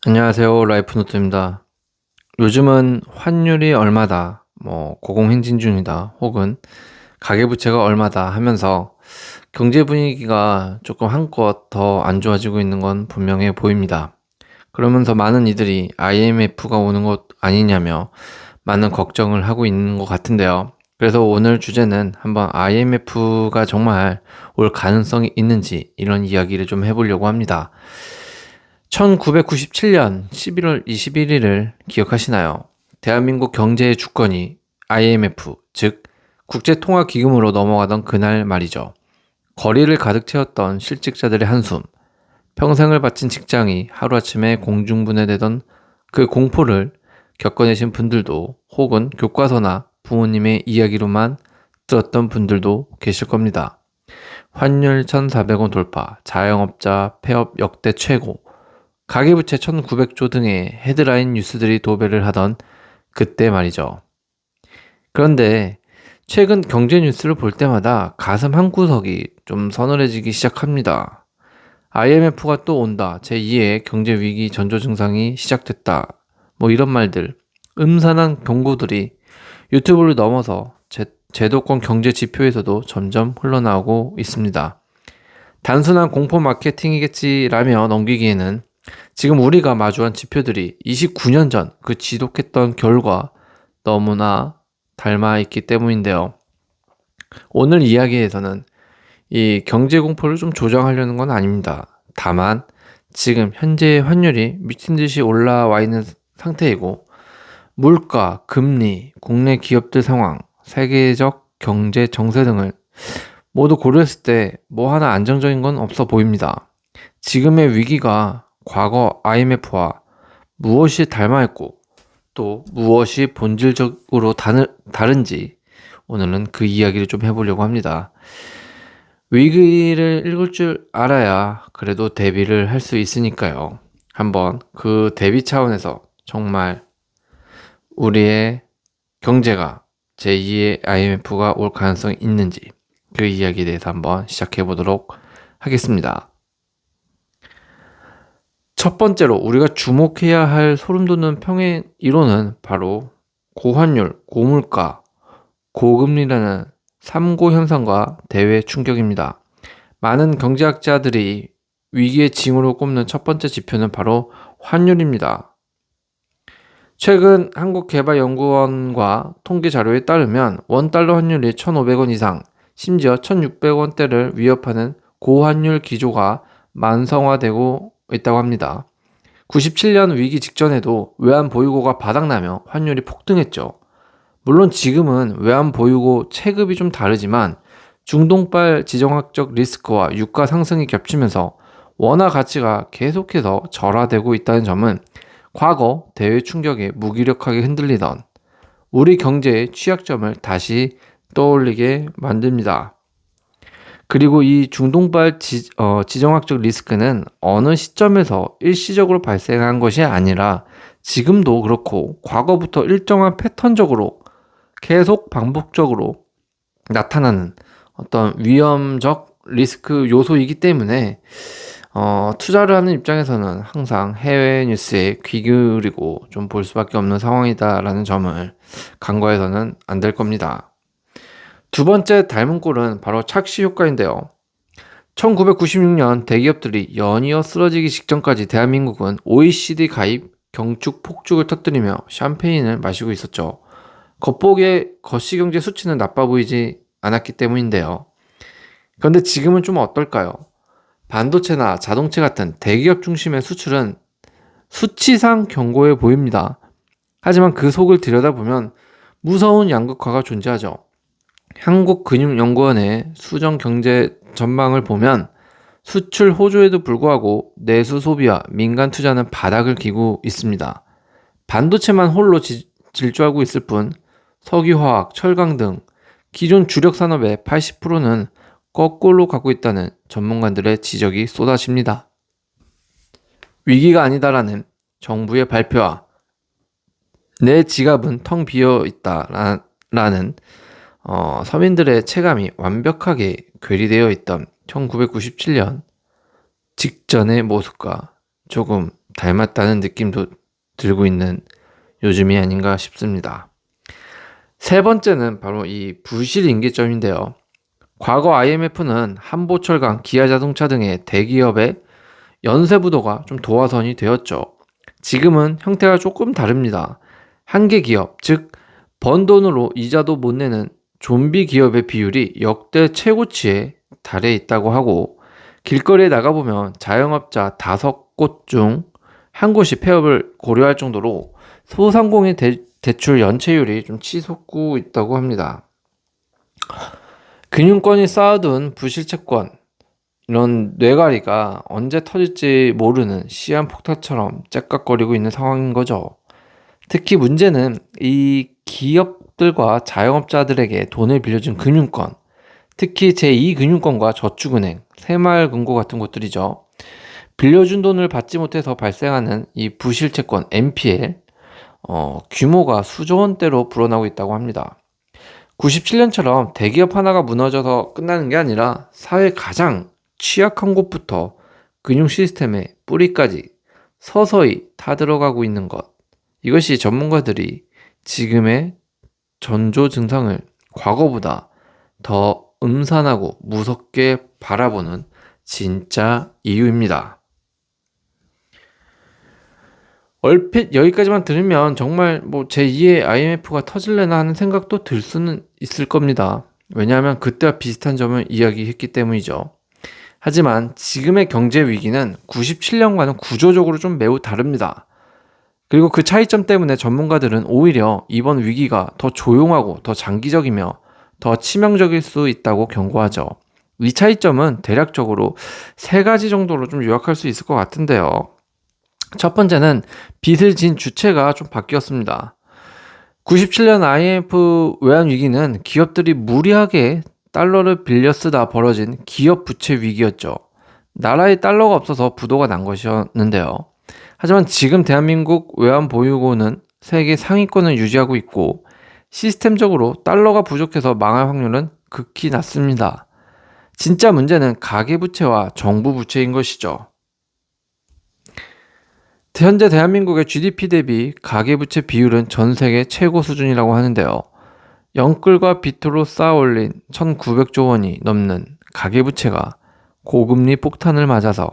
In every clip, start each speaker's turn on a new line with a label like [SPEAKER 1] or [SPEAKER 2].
[SPEAKER 1] 안녕하세요. 라이프노트입니다. 요즘은 환율이 얼마다, 고공행진 중이다, 혹은 가계부채가 얼마다 하면서 경제 분위기가 조금 한껏 더 안 좋아지고 있는 건 분명해 보입니다. 그러면서 많은 이들이 IMF가 오는 것 아니냐며 많은 걱정을 하고 있는 것 같은데요. 그래서 오늘 주제는 한번 IMF가 정말 올 가능성이 있는지 이런 이야기를 좀 해보려고 합니다. 1997년 11월 21일을 기억하시나요? 대한민국 경제의 주권이 IMF, 즉 국제통화기금으로 넘어가던 그날 말이죠. 거리를 가득 채웠던 실직자들의 한숨, 평생을 바친 직장이 하루아침에 공중분해되던 그 공포를 겪어내신 분들도, 혹은 교과서나 부모님의 이야기로만 들었던 분들도 계실 겁니다. 환율 1,400원 돌파, 자영업자 폐업 역대 최고, 가계부채 1,900조 등의 헤드라인 뉴스들이 도배를 하던 그때 말이죠. 그런데 최근 경제 뉴스를 볼 때마다 가슴 한구석이 좀 서늘해지기 시작합니다. IMF가 또 온다, 제2의 경제 위기 전조 증상이 시작됐다, 이런 말들, 음산한 경고들이 유튜브를 넘어서 제도권 경제 지표에서도 점점 흘러나오고 있습니다. 단순한 공포 마케팅이겠지라며 넘기기에는 지금 우리가 마주한 지표들이 29년 전 그 지독했던 결과 너무나 닮아 있기 때문인데요. 오늘 이야기에서는 이 경제 공포를 좀 조정하려는 건 아닙니다. 다만 지금 현재의 환율이 미친 듯이 올라와 있는 상태이고, 물가, 금리, 국내 기업들 상황, 세계적 경제 정세 등을 모두 고려했을 때 뭐 하나 안정적인 건 없어 보입니다. 지금의 위기가 과거 IMF와 무엇이 닮아있고 또 무엇이 본질적으로 다른지 오늘은 그 이야기를 좀 해보려고 합니다. 위기를 읽을 줄 알아야 그래도 대비를 할 수 있으니까요. 한번 그 대비 차원에서 정말 우리의 경제가 제2의 IMF가 올 가능성이 있는지 그 이야기에 대해서 한번 시작해 보도록 하겠습니다. 첫 번째로 우리가 주목해야 할 소름 돋는 평행 이론은 바로 고환율, 고물가, 고금리라는 3고 현상과 대외 충격입니다. 많은 경제학자들이 위기의 징후로 꼽는 첫 번째 지표는 바로 환율입니다. 최근 한국개발연구원과 통계 자료에 따르면 원달러 환율이 1,500원 이상, 심지어 1,600원대를 위협하는 고환율 기조가 만성화되고 있다고 합니다. 97년 위기 직전에도 외환 보유고가 바닥나며 환율이 폭등했죠. 물론 지금은 외환 보유고 체급이 좀 다르지만 중동발 지정학적 리스크와 유가 상승이 겹치면서 원화 가치가 계속해서 절하되고 있다는 점은 과거 대외 충격에 무기력하게 흔들리던 우리 경제의 취약점을 다시 떠올리게 만듭니다. 그리고 이 중동발 지정학적 리스크는 어느 시점에서 일시적으로 발생한 것이 아니라 지금도 그렇고 과거부터 일정한 패턴적으로 계속 반복적으로 나타나는 어떤 위험적 리스크 요소이기 때문에 투자를 하는 입장에서는 항상 해외 뉴스에 귀 기울이고 좀 볼 수밖에 없는 상황이다라는 점을 간과해서는 안 될 겁니다. 두 번째 닮은 꼴은 바로 착시 효과인데요. 1996년 대기업들이 연이어 쓰러지기 직전까지 대한민국은 OECD 가입 경축 폭죽을 터뜨리며 샴페인을 마시고 있었죠. 겉보기에 거시경제 수치는 나빠 보이지 않았기 때문인데요. 그런데 지금은 좀 어떨까요? 반도체나 자동차 같은 대기업 중심의 수출은 수치상 견고해 보입니다. 하지만 그 속을 들여다보면 무서운 양극화가 존재하죠. 한국금융연구원의 수정 경제 전망을 보면 수출 호조에도 불구하고 내수 소비와 민간 투자는 바닥을 기고 있습니다. 반도체만 홀로 질주하고 있을 뿐 석유화학, 철강 등 기존 주력 산업의 80%는 거꾸로 가고 있다는 전문가들의 지적이 쏟아집니다. 위기가 아니다라는 정부의 발표와 내 지갑은 텅 비어 있다라는 서민들의 체감이 완벽하게 괴리되어 있던 1997년 직전의 모습과 조금 닮았다는 느낌도 들고 있는 요즘이 아닌가 싶습니다. 세 번째는 바로 이 부실 인계점인데요. 과거 IMF는 한보철강, 기아자동차 등의 대기업의 연쇄 부도가 좀 도화선이 되었죠. 지금은 형태가 조금 다릅니다. 한계 기업, 즉 번 돈으로 이자도 못 내는 좀비 기업의 비율이 역대 최고치에 달해 있다고 하고, 길거리에 나가보면 자영업자 5곳 중 한 곳이 폐업을 고려할 정도로 소상공인 대출 연체율이 좀 치솟고 있다고 합니다. 금융권이 쌓아둔 부실채권, 이런 뇌가리가 언제 터질지 모르는 시한폭탄처럼 째깍거리고 있는 상황인 거죠. 특히 문제는 이 기업들과 자영업자들에게 돈을 빌려준 금융권, 특히 제2금융권과 저축은행, 새마을금고 같은 곳들이죠. 빌려준 돈을 받지 못해서 발생하는 이 부실채권 NPL, 규모가 수조 원대로 불어나고 있다고 합니다. 97년처럼 대기업 하나가 무너져서 끝나는 게 아니라 사회 가장 취약한 곳부터 금융 시스템의 뿌리까지 서서히 타들어가고 있는 것. 이것이 전문가들이 지금의 전조 증상을 과거보다 더 음산하고 무섭게 바라보는 진짜 이유입니다. 얼핏 여기까지만 들으면 정말 제2의 IMF가 터질래나 하는 생각도 들 수는 있을 겁니다. 왜냐하면 그때와 비슷한 점을 이야기했기 때문이죠. 하지만 지금의 경제 위기는 97년과는 구조적으로 좀 매우 다릅니다. 그리고 그 차이점 때문에 전문가들은 오히려 이번 위기가 더 조용하고 더 장기적이며 더 치명적일 수 있다고 경고하죠. 이 차이점은 대략적으로 세 가지 정도로 좀 요약할 수 있을 것 같은데요. 첫 번째는 빚을 진 주체가 좀 바뀌었습니다. 97년 IMF 외환 위기는 기업들이 무리하게 달러를 빌려 쓰다 벌어진 기업 부채 위기였죠. 나라에 달러가 없어서 부도가 난 것이었는데요. 하지만 지금 대한민국 외환 보유고는 세계 상위권을 유지하고 있고 시스템적으로 달러가 부족해서 망할 확률은 극히 낮습니다. 진짜 문제는 가계부채와 정부 부채인 것이죠. 현재 대한민국의 GDP 대비 가계부채 비율은 전 세계 최고 수준이라고 하는데요. 영끌과 빚으로 쌓아올린 1900조 원이 넘는 가계부채가 고금리 폭탄을 맞아서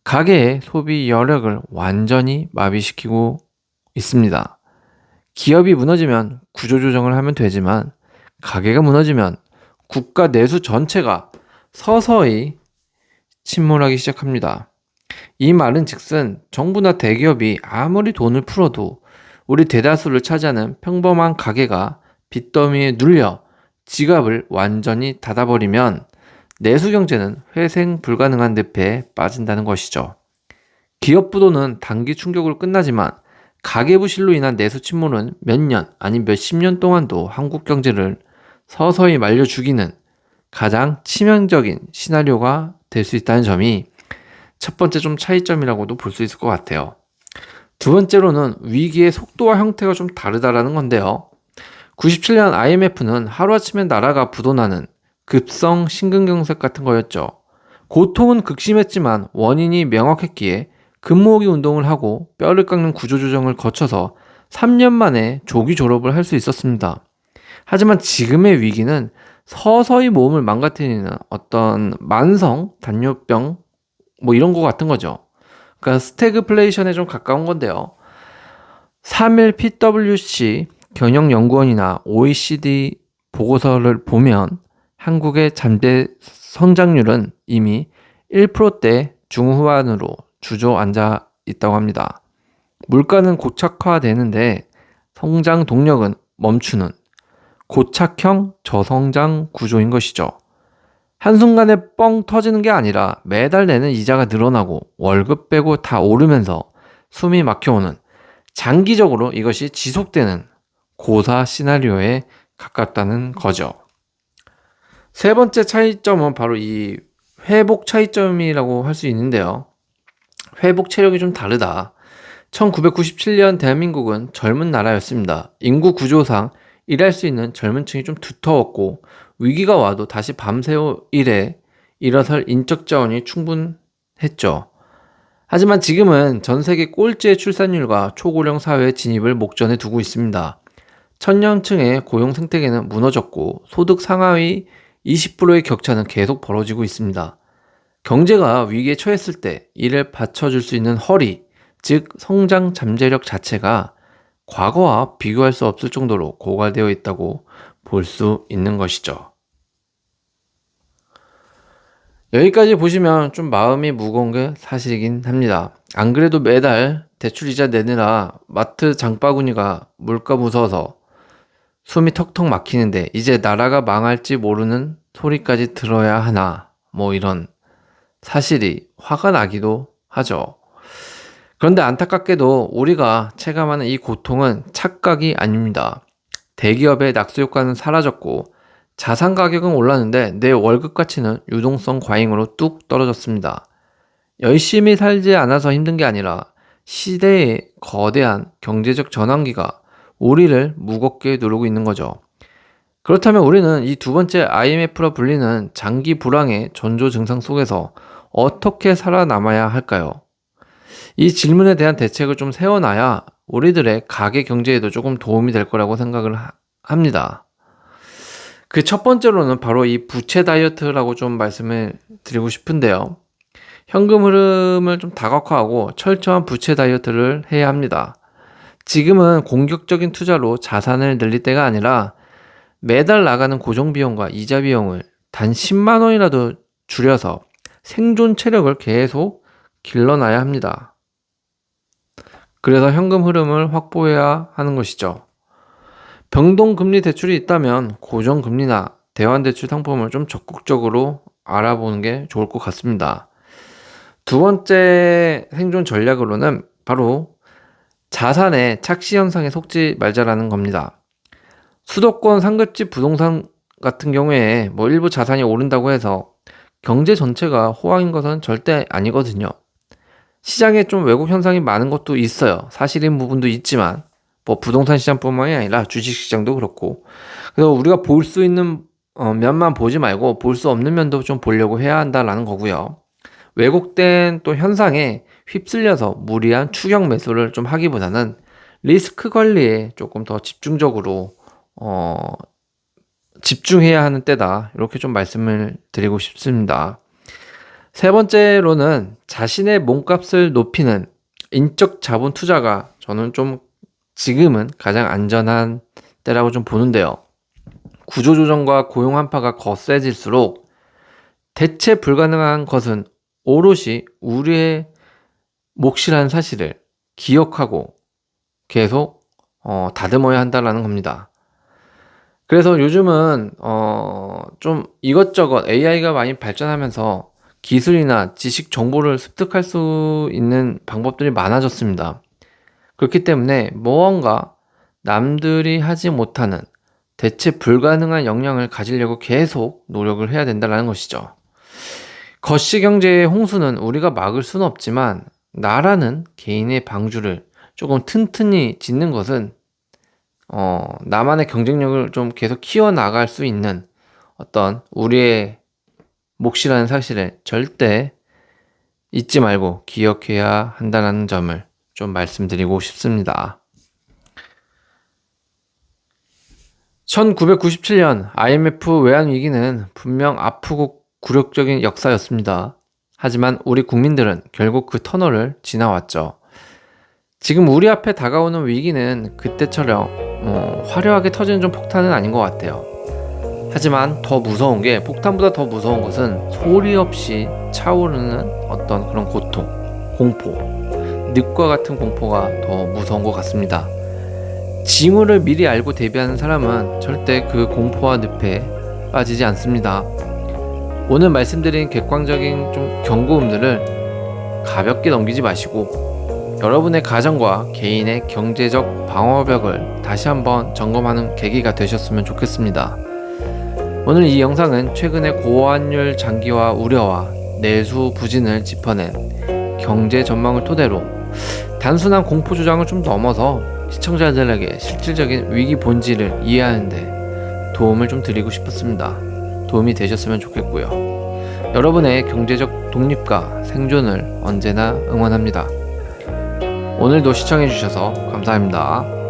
[SPEAKER 1] 가계의 소비 여력을 완전히 마비시키고 있습니다. 기업이 무너지면 구조조정을 하면 되지만 가계가 무너지면 국가 내수 전체가 서서히 침몰하기 시작합니다. 이 말은 즉슨 정부나 대기업이 아무리 돈을 풀어도 우리 대다수를 차지하는 평범한 가게가 빚더미에 눌려 지갑을 완전히 닫아버리면 내수경제는 회생 불가능한 늪에 빠진다는 것이죠. 기업 부도는 단기 충격으로 끝나지만 가계부실로 인한 내수 침몰은 몇 년 아니 몇십 년 동안도 한국 경제를 서서히 말려 죽이는 가장 치명적인 시나리오가 될 수 있다는 점이 첫 번째 좀 차이점이라고도 볼 수 있을 것 같아요. 두 번째로는 위기의 속도와 형태가 좀 다르다라는 건데요. 97년 IMF는 하루아침에 나라가 부도나는 급성 심근경색 같은 거였죠. 고통은 극심했지만 원인이 명확했기에 금모으기 운동을 하고 뼈를 깎는 구조조정을 거쳐서 3년 만에 조기 졸업을 할 수 있었습니다. 하지만 지금의 위기는 서서히 몸을 망가뜨리는 어떤 만성 당뇨병 이런 거 같은 거죠. 그러니까 스태그플레이션에 좀 가까운 건데요. 3일 PwC 경영연구원이나 OECD 보고서를 보면 한국의 잠재 성장률은 이미 1%대 중후반으로 주저앉아 있다고 합니다. 물가는 고착화되는데 성장 동력은 멈추는 고착형 저성장 구조인 것이죠. 한순간에 뻥 터지는 게 아니라 매달 내는 이자가 늘어나고 월급 빼고 다 오르면서 숨이 막혀오는 장기적으로 이것이 지속되는 고사 시나리오에 가깝다는 거죠. 세 번째 차이점은 바로 이 회복 차이점이라고 할 수 있는데요. 회복 체력이 좀 다르다. 1997년 대한민국은 젊은 나라였습니다. 인구 구조상 일할 수 있는 젊은 층이 좀 두터웠고 위기가 와도 다시 밤새워 일해 일어설 인적 자원이 충분했죠. 하지만 지금은 전 세계 꼴찌의 출산율과 초고령 사회의 진입을 목전에 두고 있습니다. 청년층의 고용 생태계는 무너졌고 소득 상하위 20%의 격차는 계속 벌어지고 있습니다. 경제가 위기에 처했을 때 이를 받쳐줄 수 있는 허리, 즉 성장 잠재력 자체가 과거와 비교할 수 없을 정도로 고갈되어 있다고 볼 수 있는 것이죠. 여기까지 보시면 좀 마음이 무거운 게 사실이긴 합니다. 안 그래도 매달 대출이자 내느라 마트 장바구니가 물가 무서워서 숨이 턱턱 막히는데 이제 나라가 망할지 모르는 소리까지 들어야 하나, 뭐 이런 사실이 화가 나기도 하죠. 그런데 안타깝게도 우리가 체감하는 이 고통은 착각이 아닙니다. 대기업의 낙수 효과는 사라졌고 자산 가격은 올랐는데 내 월급 가치는 유동성 과잉으로 뚝 떨어졌습니다. 열심히 살지 않아서 힘든 게 아니라 시대의 거대한 경제적 전환기가 우리를 무겁게 누르고 있는 거죠. 그렇다면 우리는 이 두 번째 IMF라 불리는 장기 불황의 전조 증상 속에서 어떻게 살아남아야 할까요? 이 질문에 대한 대책을 좀 세워놔야 우리들의 가계 경제에도 조금 도움이 될 거라고 생각을 합니다. 그 첫 번째로는 바로 이 부채 다이어트라고 좀 말씀을 드리고 싶은데요. 현금 흐름을 좀 다각화하고 철저한 부채 다이어트를 해야 합니다. 지금은 공격적인 투자로 자산을 늘릴 때가 아니라 매달 나가는 고정비용과 이자 비용을 단 10만 원이라도 줄여서 생존 체력을 계속 길러놔야 합니다. 그래서 현금 흐름을 확보해야 하는 것이죠. 변동금리 대출이 있다면 고정금리나 대환대출 상품을 좀 적극적으로 알아보는 게 좋을 것 같습니다. 두 번째 생존 전략으로는 바로 자산의 착시 현상에 속지 말자라는 겁니다. 수도권 상급지 부동산 같은 경우에 뭐 일부 자산이 오른다고 해서 경제 전체가 호황인 것은 절대 아니거든요. 시장에 좀 왜곡 현상이 많은 것도 있어요. 사실인 부분도 있지만 뭐 부동산 시장뿐만이 아니라 주식 시장도 그렇고, 그래서 우리가 볼 수 있는 면만 보지 말고 볼 수 없는 면도 좀 보려고 해야 한다라는 거고요. 왜곡된 또 현상에 휩쓸려서 무리한 추격 매수를 좀 하기보다는 리스크 관리에 조금 더 집중적으로 집중해야 하는 때다, 이렇게 좀 말씀을 드리고 싶습니다. 세 번째로는 자신의 몸값을 높이는 인적 자본 투자가 저는 좀 지금은 가장 안전한 때라고 좀 보는데요. 구조조정과 고용 한파가 거세질수록 대체 불가능한 것은 오롯이 우리의 몫이라는 사실을 기억하고 계속 다듬어야 한다는 겁니다. 그래서 요즘은 좀 이것저것 AI가 많이 발전하면서 기술이나 지식 정보를 습득할 수 있는 방법들이 많아졌습니다. 그렇기 때문에 무언가 남들이 하지 못하는 대체 불가능한 역량을 가지려고 계속 노력을 해야 된다는 것이죠. 거시경제의 홍수는 우리가 막을 수는 없지만 나라는 개인의 방주를 조금 튼튼히 짓는 것은 나만의 경쟁력을 좀 계속 키워나갈 수 있는 어떤 우리의 몫이라는 사실을 절대 잊지 말고 기억해야 한다는 점을 좀 말씀드리고 싶습니다. 1997년 IMF 외환위기는 분명 아프고 굴욕적인 역사였습니다. 하지만 우리 국민들은 결국 그 터널을 지나왔죠. 지금 우리 앞에 다가오는 위기는 그때처럼 화려하게 터지는 좀 폭탄은 아닌 것 같아요. 하지만 더 무서운 게, 폭탄보다 더 무서운 것은 소리 없이 차오르는 어떤 그런 고통, 공포, 늪과 같은 공포가 더 무서운 것 같습니다. 징후를 미리 알고 대비하는 사람은 절대 그 공포와 늪에 빠지지 않습니다. 오늘 말씀드린 객관적인 좀 경고음들을 가볍게 넘기지 마시고 여러분의 가정과 개인의 경제적 방어벽을 다시 한번 점검하는 계기가 되셨으면 좋겠습니다. 오늘 이 영상은 최근의 고환율 장기화 우려와 내수 부진을 짚어낸 경제 전망을 토대로 단순한 공포 조장을 좀 넘어서 시청자들에게 실질적인 위기 본질을 이해하는 데 도움을 좀 드리고 싶었습니다. 도움이 되셨으면 좋겠고요. 여러분의 경제적 독립과 생존을 언제나 응원합니다. 오늘도 시청해주셔서 감사합니다.